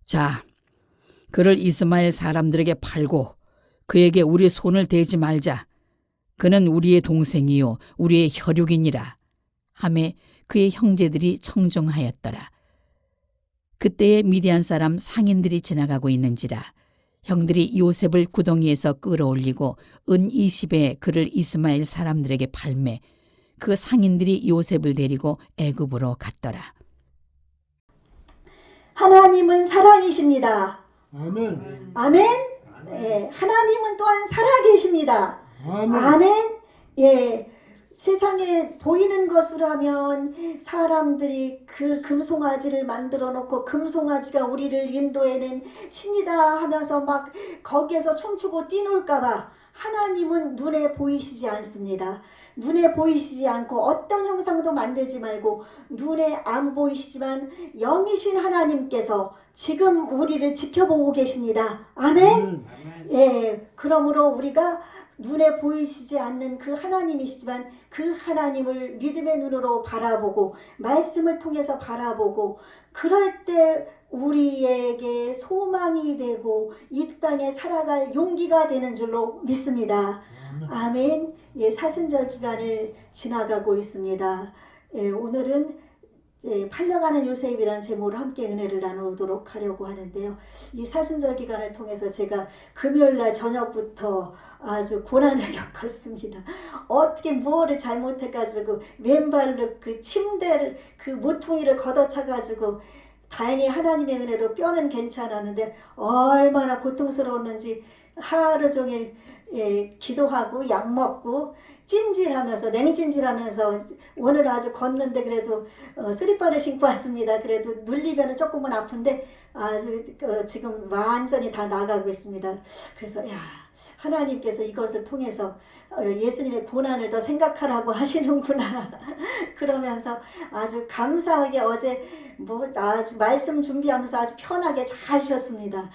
자, 그를 이스마엘 사람들에게 팔고 그에게 우리 손을 대지 말자. 그는 우리의 동생이요 우리의 혈육이니라 하매 그의 형제들이 청종하였더라. 그때에 미디안 사람 상인들이 지나가고 있는지라 형들이 요셉을 구덩이에서 끌어올리고 은 20에 그를 이스마엘 사람들에게 팔매 그 상인들이 요셉을 데리고 애굽으로 갔더라. 하나님은 사랑이십니다. 아멘. 아멘. 예, 하나님은 또한 살아계십니다. 아멘. 아멘. 예, 세상에 보이는 것으로 하면 사람들이 그 금송아지를 만들어 놓고 금송아지가 우리를 인도해낸 신이다 하면서 막 거기에서 춤추고 뛰놀까봐 하나님은 눈에 보이시지 않습니다. 눈에 보이시지 않고 어떤 형상도 만들지 말고 눈에 안 보이시지만 영이신 하나님께서 지금 우리를 지켜보고 계십니다. 아멘. 예, 그러므로 우리가 눈에 보이시지 않는 그 하나님이시지만 그 하나님을 믿음의 눈으로 바라보고 말씀을 통해서 바라보고 그럴 때 우리에게 소망이 되고 이 땅에 살아갈 용기가 되는 줄로 믿습니다. 아멘. 예, 사순절 기간을 지나가고 있습니다. 예, 오늘은 팔려가는 요셉이라는 제목으로 함께 은혜를 나누도록 하려고 하는데요. 이 사순절 기간을 통해서 제가 금요일날 저녁부터 아주 고난을 겪었습니다. 어떻게 뭐를 잘못해가지고 왼발로 그 침대를 그 모퉁이를 걷어차가지고 다행히 하나님의 은혜로 뼈는 괜찮았는데 얼마나 고통스러웠는지 하루 종일 기도하고 약 먹고 찜질하면서 냉찜질하면서 오늘 아주 걷는데 그래도 쓰리바를 신고 왔습니다. 그래도 눌리면 조금은 아픈데 아주 지금 완전히 다 나가고 있습니다. 그래서 야 하나님께서 이것을 통해서 예수님의 고난을 더 생각하라고 하시는구나 그러면서 아주 감사하게 어제 아주 말씀 준비하면서 아주 편하게 잘 쉬었습니다.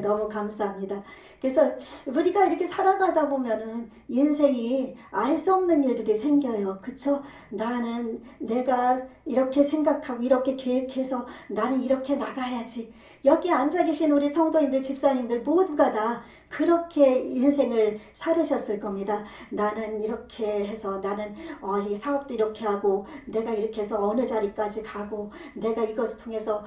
너무 감사합니다. 그래서 우리가 이렇게 살아가다 보면은 인생이 알 수 없는 일들이 생겨요. 그쵸? 나는 내가 이렇게 생각하고 이렇게 계획해서 나는 이렇게 나가야지. 여기 앉아 계신 우리 성도님들, 집사님들 모두가 다 그렇게 인생을 살으셨을 겁니다. 나는 이렇게 해서 나는 이 사업도 이렇게 하고 내가 이렇게 해서 어느 자리까지 가고 내가 이것을 통해서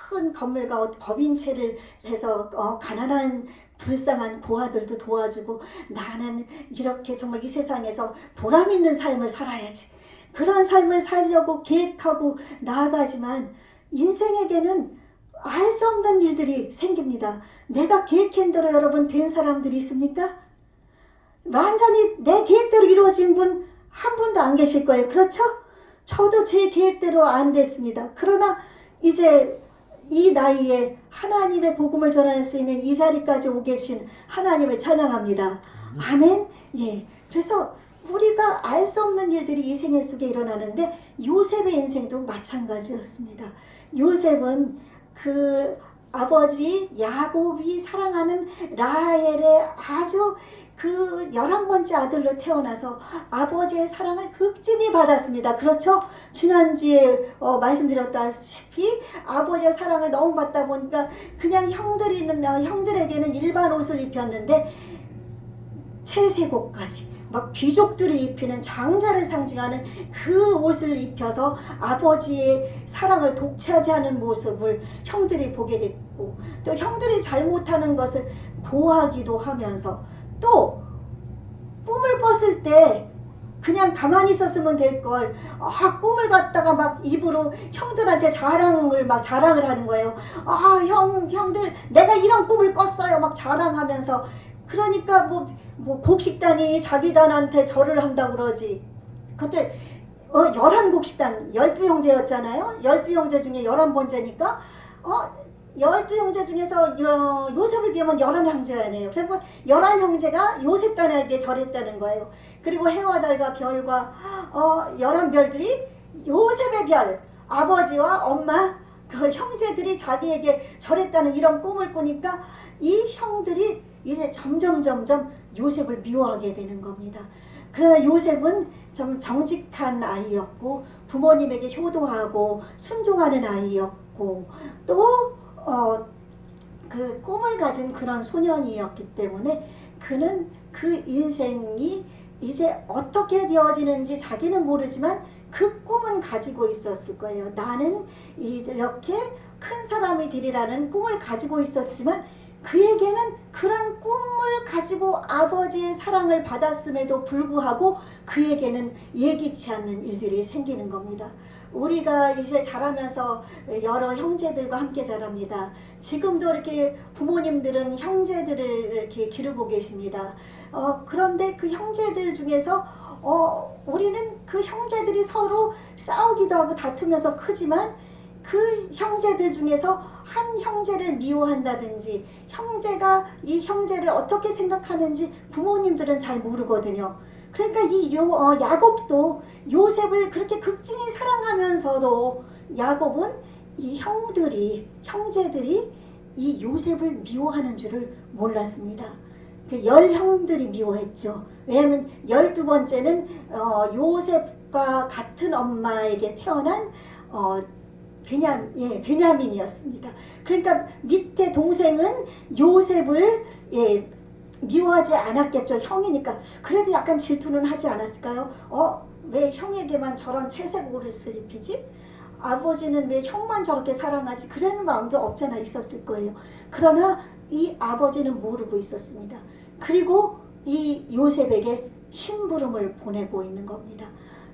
큰 건물과 법인체를 해서 가난한 불쌍한 고아들도 도와주고 나는 이렇게 정말 이 세상에서 보람 있는 삶을 살아야지. 그런 삶을 살려고 계획하고 나아가지만 인생에게는 알 수 없는 일들이 생깁니다. 내가 계획한 대로 여러분 된 사람들이 있습니까? 완전히 내 계획대로 이루어진 분 한 분도 안 계실 거예요. 그렇죠? 저도 제 계획대로 안 됐습니다. 그러나 이제 이 나이에 하나님의 복음을 전할 수 있는 이 자리까지 오게 계신 하나님을 찬양합니다. 아멘. 예. 그래서 우리가 알 수 없는 일들이 이 생애 속에 일어나는데 요셉의 인생도 마찬가지였습니다. 요셉은 그 아버지 야곱이 사랑하는 라헬의 아주 그 11번째 아들로 태어나서 아버지의 사랑을 극진히 받았습니다. 그렇죠? 지난주에 말씀드렸다시피 아버지의 사랑을 너무 받다 보니까 그냥 형들에게는 일반 옷을 입혔는데 채색옷까지 막 귀족들이 입히는 장자를 상징하는 그 옷을 입혀서 아버지의 사랑을 독차지하는 모습을 형들이 보게 됐고 또 형들이 잘못하는 것을 고하기도 하면서 또 꿈을 꿨을 때 그냥 가만히 있었으면 될 걸 꿈을 갖다가 막 입으로 형들한테 자랑을 하는 거예요. 형들 내가 이런 꿈을 꿨어요. 막 자랑하면서 그러니까 뭐 곡식단이 자기단한테 절을 한다고 그러지. 그때 11곡식단 12형제였잖아요. 12형제 중에 11번째니까 12형제 중에서 요셉을 비하면 11형제네요. 그리고 11형제가 요셉단에게 절했다는 거예요. 그리고 해와 달과 별과 11별들이 요셉의 별, 아버지와 엄마, 그 형제들이 자기에게 절했다는 이런 꿈을 꾸니까 이 형들이 이제 점점 요셉을 미워하게 되는 겁니다. 그러나 요셉은 좀 정직한 아이였고 부모님에게 효도하고 순종하는 아이였고 또 그 꿈을 가진 그런 소년이었기 때문에 그는 그 인생이 이제 어떻게 되어지는지 자기는 모르지만 그 꿈은 가지고 있었을 거예요. 나는 이렇게 큰 사람이 되리라는 꿈을 가지고 있었지만 그에게는 그런 꿈을 가지고 아버지의 사랑을 받았음에도 불구하고 그에게는 예기치 않는 일들이 생기는 겁니다. 우리가 이제 자라면서 여러 형제들과 함께 자랍니다. 지금도 이렇게 부모님들은 형제들을 이렇게 기르고 계십니다. 그런데 그 형제들 중에서 우리는 그 형제들이 서로 싸우기도 하고 다투면서 크지만 그 형제들 중에서 한 형제를 미워한다든지 형제가 이 형제를 어떻게 생각하는지 부모님들은 잘 모르거든요. 그러니까 야곱도 요셉을 그렇게 극진히 사랑하면서도 야곱은 이 형제들이 이 요셉을 미워하는 줄을 몰랐습니다. 그 10형들이 미워했죠. 왜냐하면 12번째는 요셉과 같은 엄마에게 태어난 베냐민이었습니다. 그러니까 밑에 동생은 요셉을 미워하지 않았겠죠. 형이니까. 그래도 약간 질투는 하지 않았을까요? 왜 형에게만 저런 채색 옷을 입히지? 아버지는 왜 형만 저렇게 사랑하지? 그러는 마음도 없잖아 있었을 거예요. 그러나 이 아버지는 모르고 있었습니다. 그리고 이 요셉에게 심부름을 보내고 있는 겁니다.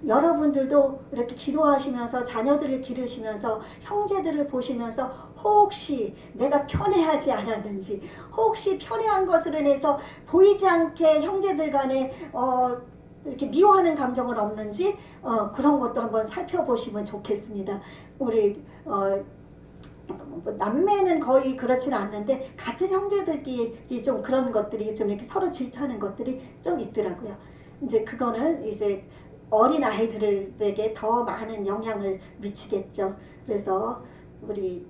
여러분들도 이렇게 기도하시면서 자녀들을 기르시면서 형제들을 보시면서 혹시 내가 편애하지 않았는지, 혹시 편애한 것으로 인해서 보이지 않게 형제들 간에 이렇게 미워하는 감정은 없는지 그런 것도 한번 살펴보시면 좋겠습니다. 우리 남매는 거의 그렇지는 않는데 같은 형제들끼리 좀 그런 것들이 좀 이렇게 서로 질투하는 것들이 좀 있더라고요. 이제 그거는 이제 어린 아이들에게 더 많은 영향을 미치겠죠. 그래서 우리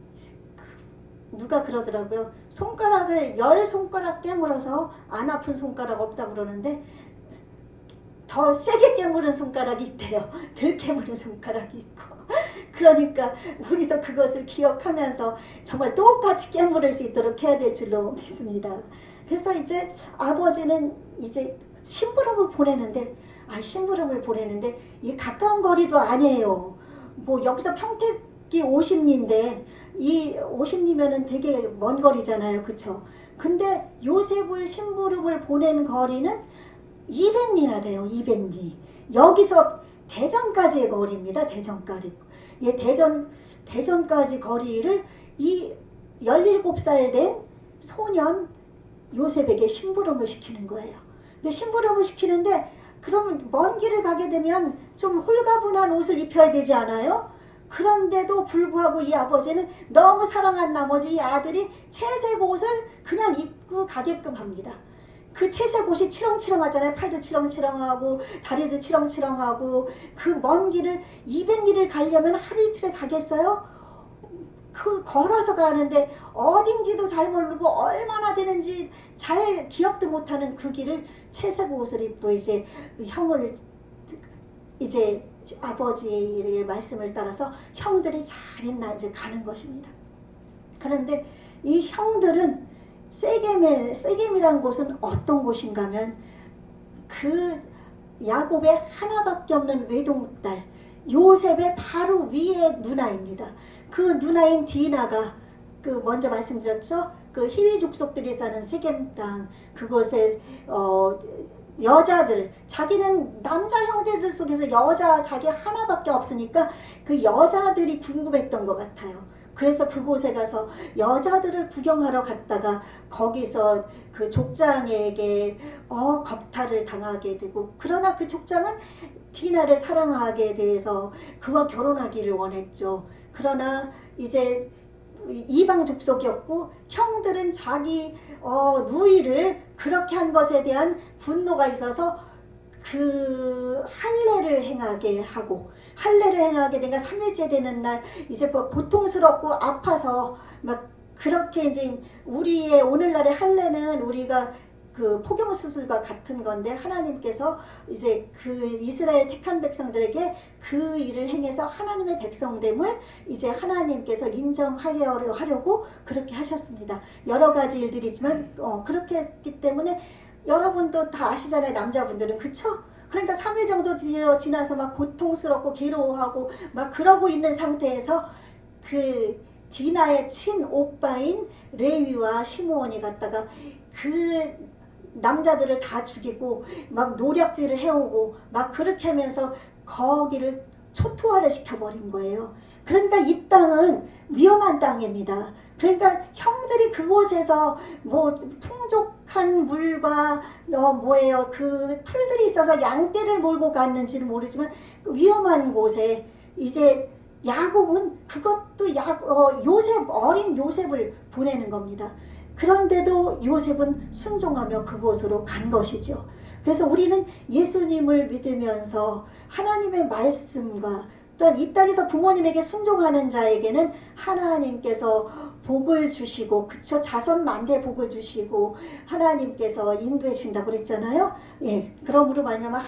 누가 그러더라고요. 손가락을 10손가락 깨물어서 안 아픈 손가락 없다고 그러는데 더 세게 깨무는 손가락이 있대요. 덜 깨무는 손가락이 있고. 그러니까 우리도 그것을 기억하면서 정말 똑같이 깨물을 수 있도록 해야 될 줄로 믿습니다. 그래서 이제 아버지는 이제 심부름을 보내는데 이 가까운 거리도 아니에요. 뭐 여기서 평택이 50리인데 이 50리면은 되게 먼 거리잖아요. 그쵸? 근데 요셉을 심부름을 보낸 거리는 200리나 돼요. 200리. 여기서 대전까지의 거리입니다. 대전까지. 대전까지 거리를 이 17살 된 소년 요셉에게 심부름을 시키는 거예요. 근데 심부름을 시키는데 그러면 먼 길을 가게 되면 좀 홀가분한 옷을 입혀야 되지 않아요? 그런데도 불구하고 이 아버지는 너무 사랑한 나머지 이 아들이 채색 옷을 그냥 입고 가게끔 합니다. 그 채색 옷이 치렁치렁하잖아요. 팔도 치렁치렁하고 다리도 치렁치렁하고 그 먼 길을 200리를 가려면 하루 이틀에 가겠어요? 그 걸어서 가는데 어딘지도 잘 모르고 얼마나 되는지 잘 기억도 못하는 그 길을 채색 옷을 입고 이제 형을 이제 아버지의 말씀을 따라서 형들이 잘했나 이제 가는 것입니다. 그런데 이 형들은 세겜이라는 곳은 어떤 곳인가 하면 그 야곱의 하나밖에 없는 외동딸 요셉의 바로 위에 누나입니다. 그 누나인 디나가 그 먼저 말씀드렸죠. 그 히위 족속들이 사는 세겜 땅 그곳에 여자들 자기는 남자 형제들 속에서 여자 자기 하나밖에 없으니까 그 여자들이 궁금했던 것 같아요. 그래서 그곳에 가서 여자들을 구경하러 갔다가 거기서 그 족장에게 겁탈을 당하게 되고 그러나 그 족장은 디나를 사랑하게 돼서 그와 결혼하기를 원했죠. 그러나 이제 이방 족속이었고 형들은 자기 누이를 그렇게 한 것에 대한 분노가 있어서 그 할례를 행하게 되니까 3일째 되는 날 이제 뭐 고통스럽고 아파서 막 그렇게 이제 우리의 오늘날의 할례는 우리가 그 포경 수술과 같은 건데 하나님께서 이제 그 이스라엘 택한 백성들에게 그 일을 행해서 하나님의 백성됨을 이제 하나님께서 인정하려고 그렇게 하셨습니다. 여러 가지 일들이지만 그렇게 했기 때문에 여러분도 다 아시잖아요. 남자분들은 그쵸? 그러니까 3일 정도 지나서 막 고통스럽고 괴로워하고 막 그러고 있는 상태에서 그 디나의 친오빠인 레위와 시므온이 갔다가 그 남자들을 다 죽이고 막 노략질을 해오고 막 그렇게 하면서 거기를 초토화를 시켜버린 거예요. 그러니까 이 땅은 위험한 땅입니다. 그러니까 형들이 그곳에서 뭐 풍족한 물과 그 풀들이 있어서 양떼를 몰고 갔는지는 모르지만 위험한 곳에 이제 야곱은 그것도 요셉 어린 요셉을 보내는 겁니다. 그런데도 요셉은 순종하며 그곳으로 간 것이죠. 그래서 우리는 예수님을 믿으면서 하나님의 말씀과 또한 이 땅에서 부모님에게 순종하는 자에게는 하나님께서 복을 주시고 그쵸 자손 만대 복을 주시고 하나님께서 인도해 준다고 그랬잖아요. 예, 그러므로 말미암아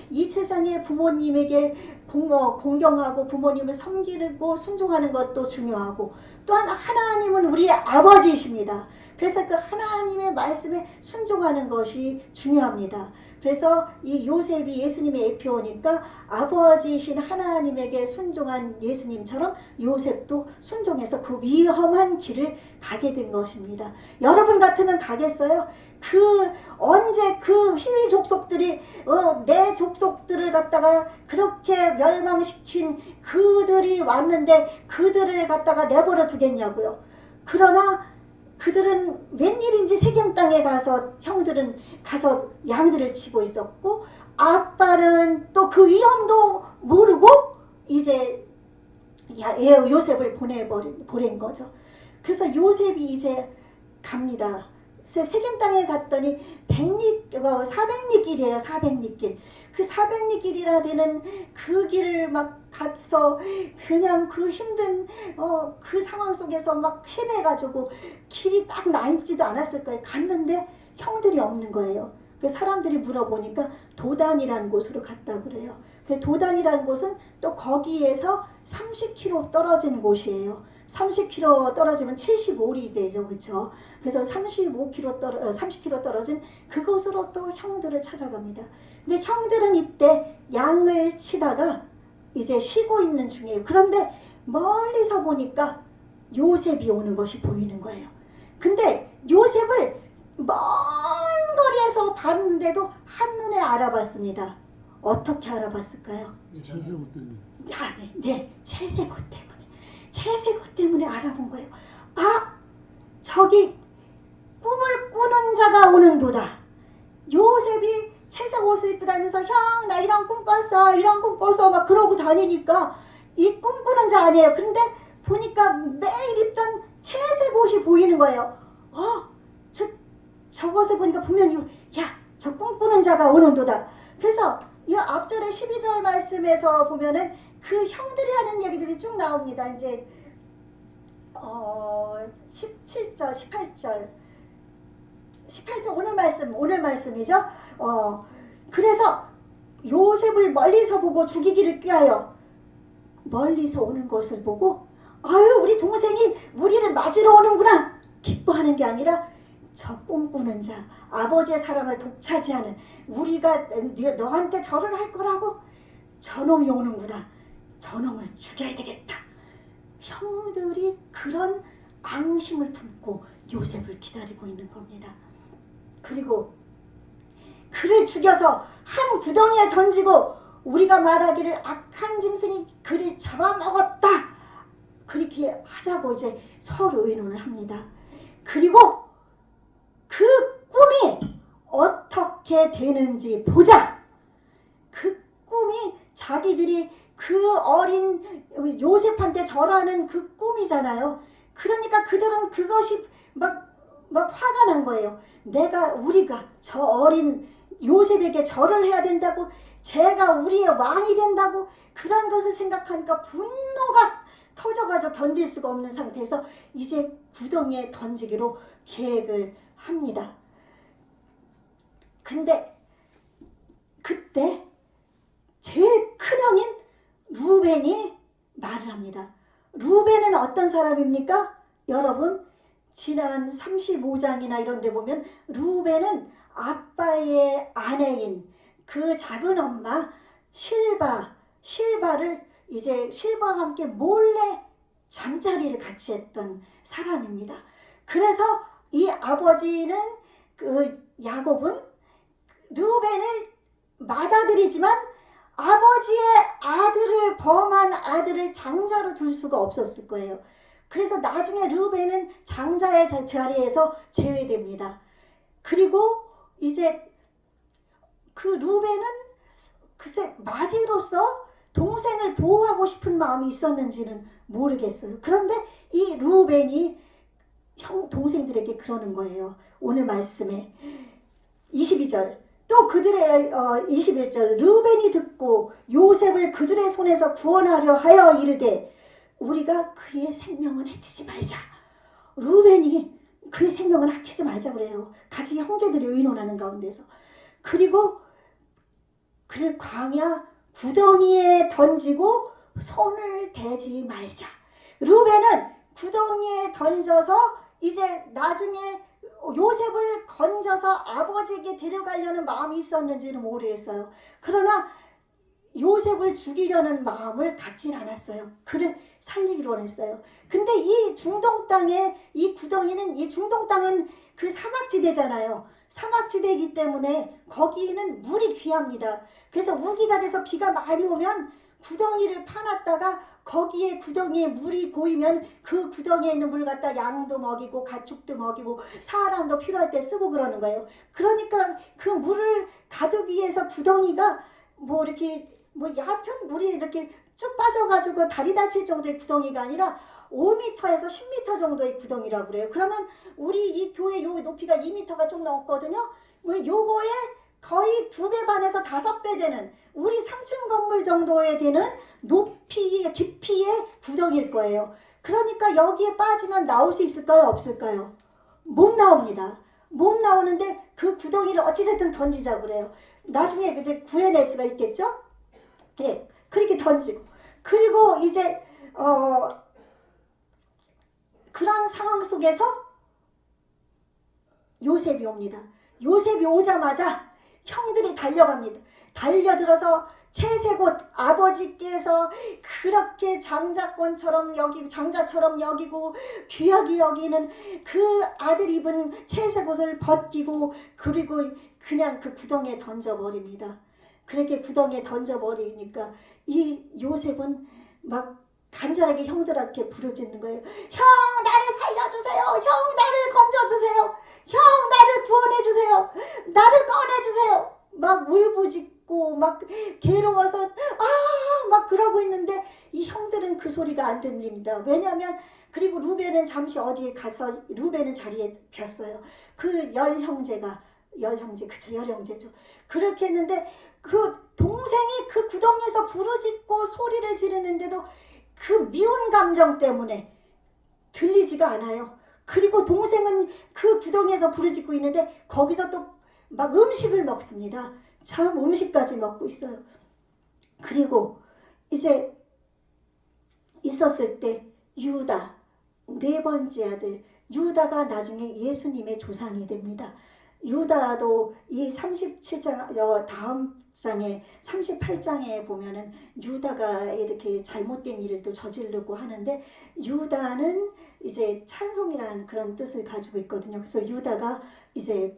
이 세상의 부모님에게 공경하고 부모님을 섬기고 순종하는 것도 중요하고 또한 하나님은 우리의 아버지이십니다. 그래서 그 하나님의 말씀에 순종하는 것이 중요합니다. 그래서 이 요셉이 예수님의 애표니까 아버지이신 하나님에게 순종한 예수님처럼 요셉도 순종해서 그 위험한 길을 가게 된 것입니다. 여러분 같으면 가겠어요? 언제 그 희위 족속들이 내 족속들을 갖다가 그렇게 멸망시킨 그들이 왔는데 그들을 갖다가 내버려 두겠냐고요. 그러나 그들은 웬일인지 세겜 땅에 가서 형들은 가서 양들을 치고 있었고 아빠는 또 그 위험도 모르고 이제 요셉을 보낸 거죠. 그래서 요셉이 이제 갑니다. 세겜 땅에 갔더니 400리 길이에요. 400리 길. 그 400리 길이라 되는 그 길을 막 가서 그냥 그 힘든 그 상황 속에서 막 헤매가지고 길이 딱 나있지도 않았을 거예요. 갔는데 형들이 없는 거예요. 그 사람들이 물어보니까 도단이라는 곳으로 갔다 그래요. 그 도단이라는 곳은 또 거기에서 30km 떨어진 곳이에요. 30km 떨어지면 75리 되죠. 그렇죠? 그래서 30km 떨어진 그곳으로 또 형들을 찾아갑니다. 근데 형들은 이때 양을 치다가 이제 쉬고 있는 중이에요. 그런데 멀리서 보니까 요셉이 오는 것이 보이는 거예요. 근데 요셉을 먼 거리에서 봤는데도 한눈에 알아봤습니다. 어떻게 알아봤을까요? 채색옷 때문에. 네, 채색옷 때문에. 채색옷 때문에 알아본 거예요. 아, 저기 꿈을 꾸는 자가 오는도다. 요셉이 채색 옷을 입고 다니면서 형, 나 이런 꿈 꿨어 막 그러고 다니니까 이 꿈꾸는 자 아니에요. 근데 보니까 매일 입던 채색 옷이 보이는 거예요. 저것을 보니까 분명히 저 꿈꾸는 자가 오는도다. 그래서 이 앞절에 12절 말씀에서 보면은 그 형들이 하는 얘기들이 쭉 나옵니다. 이제 17절, 18절 오늘 말씀이죠. 그래서 요셉을 멀리서 보고 죽이기를 꾀하여 멀리서 오는 것을 보고 아유 우리 동생이 우리를 맞으러 오는구나 기뻐하는 게 아니라 저 꿈꾸는 자 아버지의 사랑을 독차지하는 우리가 너한테 절을 할 거라고 저놈이 오는구나 저놈을 죽여야 되겠다. 형들이 그런 앙심을 품고 요셉을 기다리고 있는 겁니다. 그리고 그를 죽여서 한 구덩이에 던지고 우리가 말하기를 악한 짐승이 그를 잡아먹었다. 그렇게 하자고 이제 서로 의논을 합니다. 그리고 그 꿈이 어떻게 되는지 보자. 그 꿈이 자기들이 그 어린 요셉한테 절하는 그 꿈이잖아요. 그러니까 그들은 그것이 막 화가 난 거예요. 우리가 저 어린 요셉에게 절을 해야 된다고 제가 우리의 왕이 된다고 그런 것을 생각하니까 분노가 터져가지고 견딜 수가 없는 상태에서 이제 구덩이에 던지기로 계획을 합니다. 근데 그때 제일 큰 형인 루벤이 말을 합니다. 루벤은 어떤 사람입니까? 여러분 지난 35장이나 이런 데 보면 루벤은 아빠의 아내인 그 작은 엄마 실바를 이제 실바와 함께 몰래 잠자리를 같이 했던 사람입니다. 그래서 이 아버지는 그 야곱은 루벤을 맏아들이지만 아버지의 아들을 범한 아들을 장자로 둘 수가 없었을 거예요. 그래서 나중에 루벤은 장자의 자리에서 제외됩니다. 그리고 이제 그 루벤은 글쎄 맞이로서 동생을 보호하고 싶은 마음이 있었는지는 모르겠어요. 그런데 이 루벤이 동생들에게 그러는 거예요. 오늘 말씀에 22절 또 그들의 21절 루벤이 듣고 요셉을 그들의 손에서 구원하려 하여 이르되 우리가 그의 생명은 해치지 말자. 루벤이 그의 생명은 해치지 말자 그래요. 같이 형제들이 의논하는 가운데서. 그리고 그를 광야 구덩이에 던지고 손을 대지 말자. 루벤은 구덩이에 던져서 이제 나중에 요셉을 건져서 아버지에게 데려가려는 마음이 있었는지는 모르겠어요. 그러나 요셉을 죽이려는 마음을 갖진 않았어요. 그를 살리기로 했어요. 근데 이 중동 땅에 이 구덩이는 이 중동 땅은 그 사막지대잖아요. 사막지대이기 때문에 거기는 물이 귀합니다. 그래서 우기가 돼서 비가 많이 오면 구덩이를 파놨다가 거기에 구덩이에 물이 고이면 그 구덩이에 있는 물 갖다 양도 먹이고 가축도 먹이고 사람도 필요할 때 쓰고 그러는 거예요. 그러니까 그 물을 가두기 위해서 구덩이가 뭐 이렇게 뭐 얕은 물이 이렇게 쭉 빠져가지고 다리 다칠 정도의 구덩이가 아니라 5m에서 10m 정도의 구덩이라고 그래요. 그러면 우리 이 교회 요 높이가 2m가 좀 넘거든요. 요거에 거의 2배 반에서 5배 되는 우리 3층 건물 정도에 되는 높이 깊이의 구덩이일 거예요. 그러니까 여기에 빠지면 나올 수 있을까요? 없을까요? 못 나옵니다. 못 나오는데 그 구덩이를 어찌됐든 던지자 그래요. 나중에 이제 구해낼 수가 있겠죠? 예, 그렇게 던지고 그리고 이제 그런 상황 속에서 요셉이 옵니다. 요셉이 오자마자 형들이 달려갑니다. 달려들어서 채색옷 아버지께서 그렇게 장자처럼 여기고 귀하게 여기는 그 아들 입은 채색옷을 벗기고 그리고 그냥 그 구덩이에 던져버립니다. 그렇게 구덩이에 던져버리니까 이 요셉은 막 간절하게 형들한테 부르짖는 거예요. 형 나를 살려주세요. 형 나를 건져주세요. 형 나를 구원해주세요. 나를 꺼내주세요. 막 울부짖고 막 괴로워서 막 그러고 있는데 이 형들은 그 소리가 안 들립니다. 왜냐하면 그리고 루벤은 잠시 어디에 가서 루벤은 자리에 폈어요. 그 열형제죠. 그렇게 했는데 그 동생이 그 구덩이에서 부르짖고 소리를 지르는데도 그 미운 감정 때문에 들리지가 않아요. 그리고 동생은 그 구덩이에서 부르짖고 있는데 거기서 또 막 음식을 먹습니다. 참 음식까지 먹고 있어요. 그리고 이제 있었을 때 유다 네 번째 아들 유다가 나중에 예수님의 조상이 됩니다. 유다도 이 37장 다음 장에 38장에 보면은 유다가 이렇게 잘못된 일을 또 저지르고 하는데 유다는 이제 찬송이라는 그런 뜻을 가지고 있거든요. 그래서 유다가 이제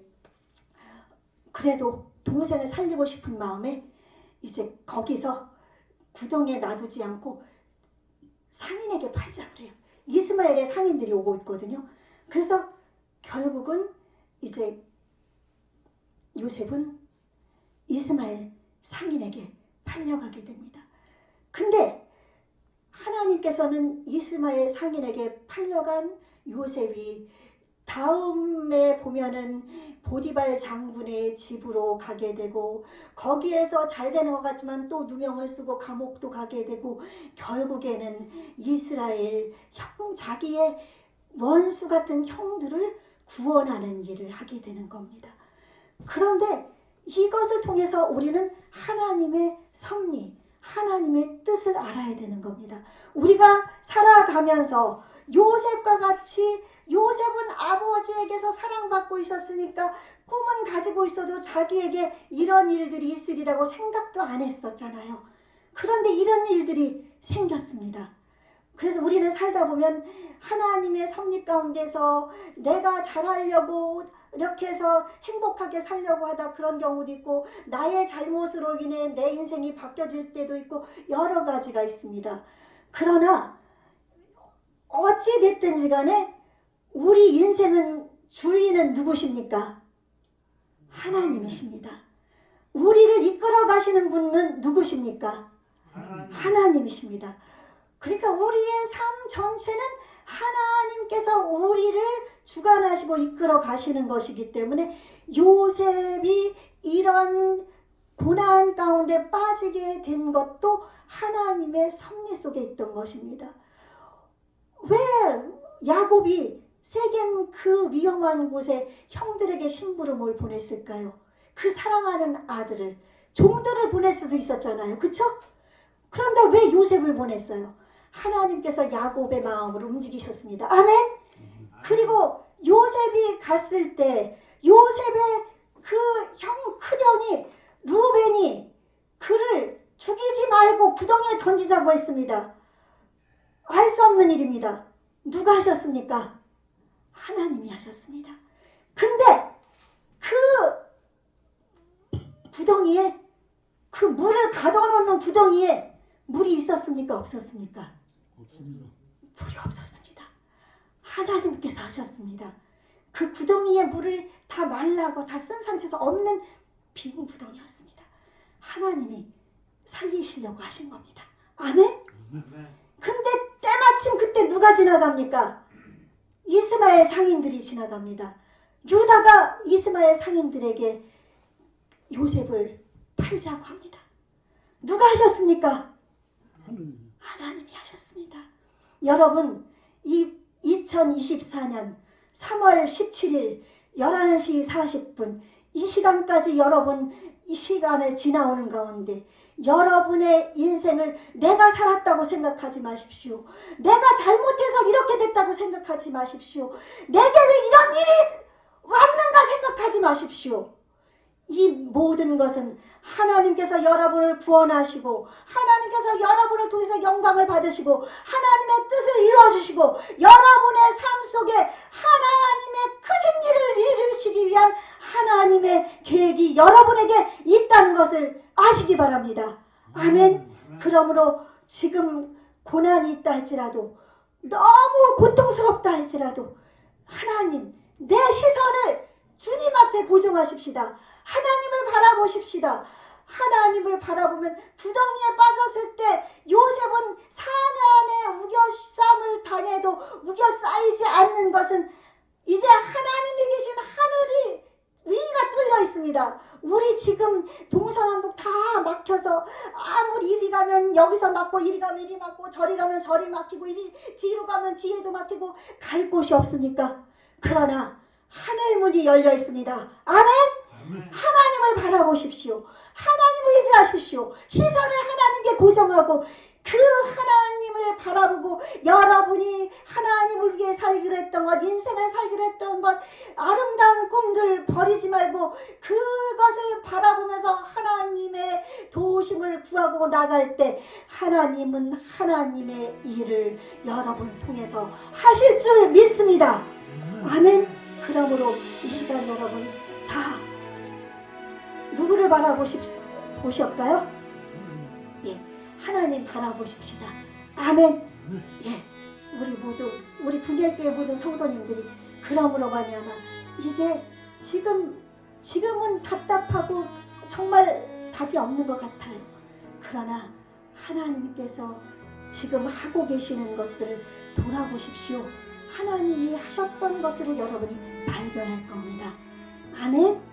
그래도 동생을 살리고 싶은 마음에 이제 거기서 구덩이에 놔두지 않고 상인에게 팔자 그래요. 이스마엘의 상인들이 오고 있거든요. 그래서 결국은 이제 요셉은 이스마엘 상인에게 팔려가게 됩니다. 근데 하나님께서는 이스마엘 상인에게 팔려간 요셉이 다음에 보면은 보디발 장군의 집으로 가게 되고 거기에서 잘 되는 것 같지만 또 누명을 쓰고 감옥도 가게 되고 결국에는 이스라엘 자기의 원수 같은 형들을 구원하는 일을 하게 되는 겁니다. 그런데 이것을 통해서 우리는 하나님의 섭리, 하나님의 뜻을 알아야 되는 겁니다. 우리가 살아가면서 요셉과 같이 요셉은 아버지에게서 사랑받고 있었으니까 꿈은 가지고 있어도 자기에게 이런 일들이 있으리라고 생각도 안 했었잖아요. 그런데 이런 일들이 생겼습니다. 그래서 우리는 살다 보면 하나님의 섭리 가운데서 내가 잘하려고 이렇게 해서 행복하게 살려고 하다 그런 경우도 있고, 나의 잘못으로 인해 내 인생이 바뀌어질 때도 있고 여러 가지가 있습니다. 그러나 어찌 됐든지 간에 우리 인생은 주인은 누구십니까? 하나님이십니다. 우리를 이끌어 가시는 분은 누구십니까? 하나님이십니다. 그러니까 우리의 삶 전체는 하나님께서 우리를 주관하시고 이끌어 가시는 것이기 때문에 요셉이 이런 고난 가운데 빠지게 된 것도 하나님의 섭리 속에 있던 것입니다. 왜 야곱이 세겜 그 위험한 곳에 형들에게 심부름을 보냈을까요? 그 사랑하는 아들을, 종들을 보낼 수도 있었잖아요. 그쵸? 그런데 왜 요셉을 보냈어요? 하나님께서 야곱의 마음을 움직이셨습니다. 아멘? 그리고 요셉이 갔을 때 요셉의 그 큰형이 루벤이 그를 죽이지 말고 구덩이에 던지자고 했습니다. 알 수 없는 일입니다. 누가 하셨습니까? 하나님이 하셨습니다. 근데 그 구덩이에, 그 물을 가둬놓는 구덩이에 물이 있었습니까? 없었습니까? 없습니다. 물이 없었습니다. 하나님께서 하셨습니다. 그 구덩이에 물을 다 말라고 다 쓴 상태에서 없는 빈 구덩이였습니다. 하나님이 살리시려고 하신 겁니다. 아멘? 근데 때마침 그때 누가 지나갑니까? 이스마엘 상인들이 지나갑니다. 유다가 이스마엘 상인들에게 요셉을 팔자고 합니다. 누가 하셨습니까? 하나님이 하셨습니다. 여러분, 이 2024년 3월 17일 11시 40분 이 시간까지 여러분 이 시간을 지나오는 가운데 여러분의 인생을 내가 살았다고 생각하지 마십시오. 내가 잘못해서 이렇게 됐다고 생각하지 마십시오. 내게 왜 이런 일이 왔는가 생각하지 마십시오. 이 모든 것은 하나님께서 여러분을 구원하시고 하나님께서 여러분을 통해서 영광을 받으시고 하나님의 뜻을 이루어주시고 여러분의 삶 속에 하나님의 크신 일을 이루시기 위한 하나님의 계획이 여러분에게 있다는 것을 아시기 바랍니다. 아멘. 그러므로 지금 고난이 있다 할지라도, 너무 고통스럽다 할지라도 하나님, 내 시선을 주님 앞에 고정하십시다. 하나님을 바라보십시다. 하나님을 바라보면 구덩이에 빠졌을 때 요셉은 사면에 우겨쌈을 당해도 우겨싸이지 않는 것은 이제 하나님이 계신 하늘이 위가 뚫려 있습니다. 우리 지금 동서남북 다 막혀서 아무리 이리 가면 여기서 막고 이리 가면 이리 막고 저리 가면 저리 막히고 이리 뒤로 가면 뒤에도 막히고 갈 곳이 없으니까. 그러나 하늘문이 열려 있습니다. 아멘? 하나님을 바라보십시오. 하나님을 의지하십시오. 시선을 하나님께 고정하고 그 하나님을 바라보고 여러분이 하나님을 위해 살기로 했던 것, 인생을 살기로 했던 것, 아름다운 꿈들 버리지 말고 그것을 바라보면서 하나님의 도우심을 구하고 나갈 때 하나님은 하나님의 일을 여러분 통해서 하실 줄 믿습니다. 아멘. 그러므로 이 시간 여러분 다 누구를 바라보실까요? 예, 하나님 바라보십시다. 아멘. 예, 우리 모두, 우리 분열교회 모든 성도님들이 그러므로 말미암아 이제 지금은 답답하고 정말 답이 없는 것 같아요. 그러나 하나님께서 지금 하고 계시는 것들을 돌아보십시오. 하나님이 하셨던 것들을 여러분이 발견할 겁니다. 아멘.